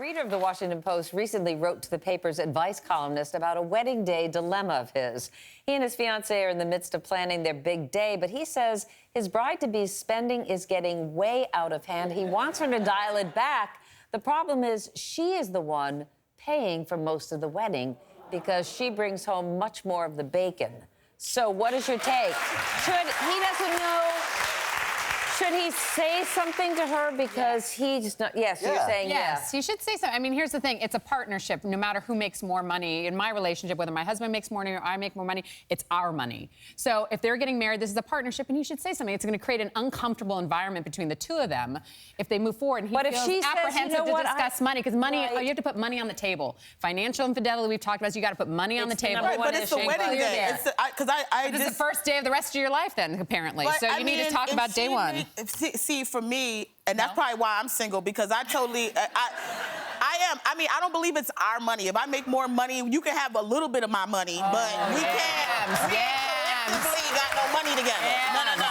reader of the Washington Post recently wrote to the paper's advice columnist about a wedding day dilemma of his. He and his fiancée are in the midst of planning their big day, but he says his bride-to-be's spending is getting way out of hand. He wants her to dial it back. The problem is she is the one paying for most of the wedding because she brings home much more of the bacon. So what is your take? He doesn't know. Should he say something to her because he just not? Yes, you're saying yes. You should say something. I mean, here's the thing: it's a partnership. No matter who makes more money in my relationship, whether my husband makes more money or I make more money, it's our money. So if they're getting married, this is a partnership, and he should say something. It's going to create an uncomfortable environment between the two of them if they move forward. And he feels apprehensive to discuss money because money. Right. You have to put money on the table. Financial infidelity we've talked about. So you got to put money on the table. Right, but it's the wedding day. It's the first day of the rest of your life, then apparently. But, so you need to talk about day one. See, for me, and that's probably why I'm single, because I totally, I don't believe it's our money. If I make more money, you can have a little bit of my money, but we can't collectively got no money together. No.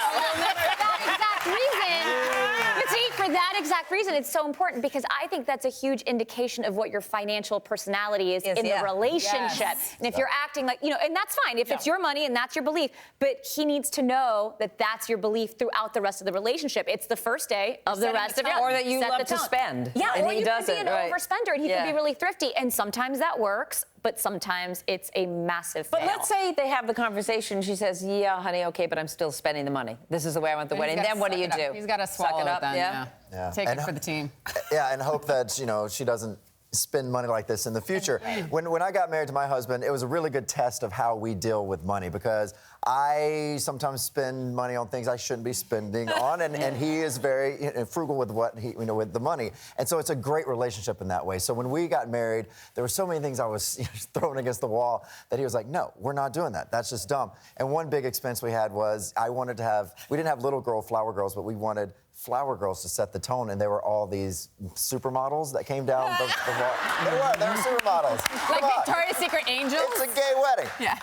For that exact reason, it's so important because I think that's a huge indication of what your financial personality is in the relationship. Yes. And if you're acting like, and that's fine if it's your money and that's your belief, but he needs to know that that's your belief throughout the rest of the relationship. It's the first day of the rest of your life. Or that you love to spend. Yeah, and or he you could be an right. overspender and he could be really thrifty. And sometimes that works, but sometimes it's a massive fail. But let's say they have the conversation. She says, yeah, honey, okay, but I'm still spending the money. This is the way I want the wedding. Then what do you do? He's got to swallow it up then, yeah. Take it for the team. Yeah, and hope that, she doesn't spend money like this in the future. When I got married to my husband, it was a really good test of how we deal with money because I sometimes spend money on things I shouldn't be spending on, and he is very frugal with what with the money, and so it's a great relationship in that way. So when we got married, there were so many things I was throwing against the wall that he was like, "No, we're not doing that. That's just dumb." And one big expense we had was we didn't have little girl flower girls, but we wanted flower girls to set the tone, and they were all these supermodels that came down the wall. They were supermodels. Like Victoria's Secret angels? It's a gay wedding. Yeah.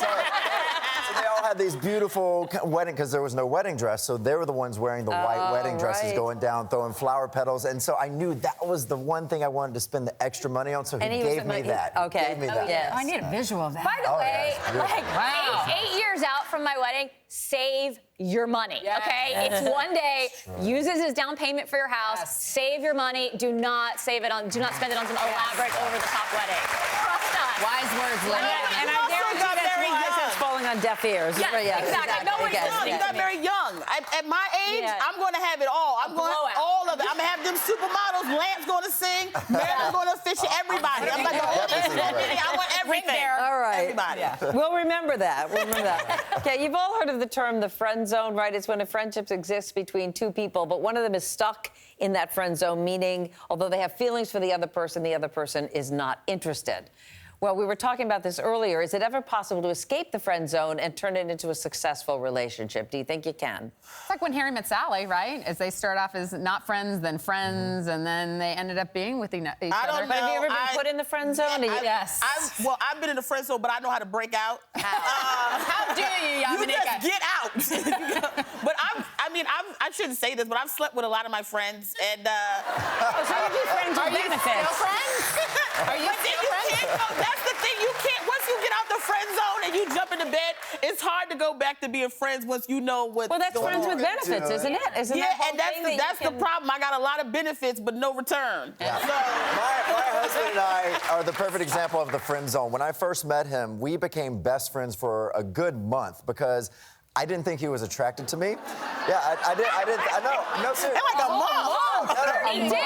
So they all had these beautiful wedding, because there was no wedding dress, so they were the ones wearing the white wedding dresses going down, throwing flower petals, and so I knew that was the one thing I wanted to spend the extra money on, so he gave me that. Okay. Gave me that. I need a visual of that. By the way, wow. 8 years out from my wedding, save your money, okay? It's one day, uses his down payment for your house, save your money, do not spend it on some elaborate over-the-top wedding. Trust us. Wise words, Linda. And I guarantee that's falling on deaf ears. Yes, exactly. No one's young. You got very young. At my age, I'm going to have it all. I'm going to have all of it. I'm going to have them supermodels. Lance going to sing. Meredith going to officiate. Everybody. I'm like, I want everything. All right. Everybody. We'll remember that. Okay, you've all heard of the term the friend zone, right? It's when a friendship exists between two people, but one of them is stuck in that friend zone, meaning although they have feelings for the other person is not interested. Well, we were talking about this earlier. Is it ever possible to escape the friend zone and turn it into a successful relationship? Do you think you can? It's like when Harry met Sally, right? As they start off as not friends, then friends, and then they ended up being with each other. I don't know. But have you ever been put in the friend zone? Yes. I've been in the friend zone, but I know how to break out. How dare you, Yamanika? You just get out. But I shouldn't say this, but I've slept with a lot of my friends, and so you be friends with benefits. Still friends? Are you still friends? That's the thing. You can't. Once you get out the friend zone and you jump into bed, it's hard to go back to being friends once you know what. Well, that's friends with benefits, isn't it? Isn't and that's the problem. I got a lot of benefits, but no return. Yeah. So, my husband and I are the perfect example of the friend zone. When I first met him, we became best friends for a good month because I didn't think he was attracted to me. Yeah, I know. No, seriously. Like a month. 30 days.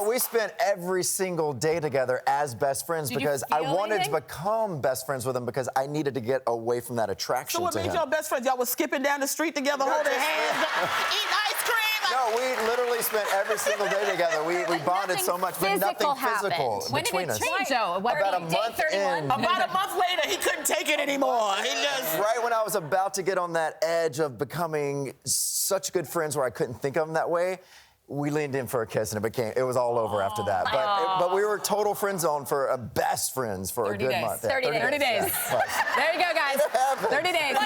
We spent every single day together as best friends because I wanted to become best friends with him because I needed to get away from that attraction to him. So what made y'all best friends? Y'all was skipping down the street together, holding hands, eating ice cream? No, we literally spent every single day together. We bonded so much, but nothing physical between us. When did it change, Joe? About a month in. About a month later, he couldn't take it anymore. Right when I was about to get on that edge of becoming such good friends where I couldn't think of him that way, we leaned in for a kiss, and it was all over after that. But we were total friend zone for best friends for a good month. 30 days. 30 days. There you go, guys. 30 days,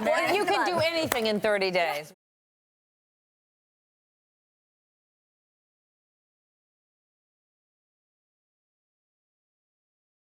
Meredith. You can do anything in 30 days.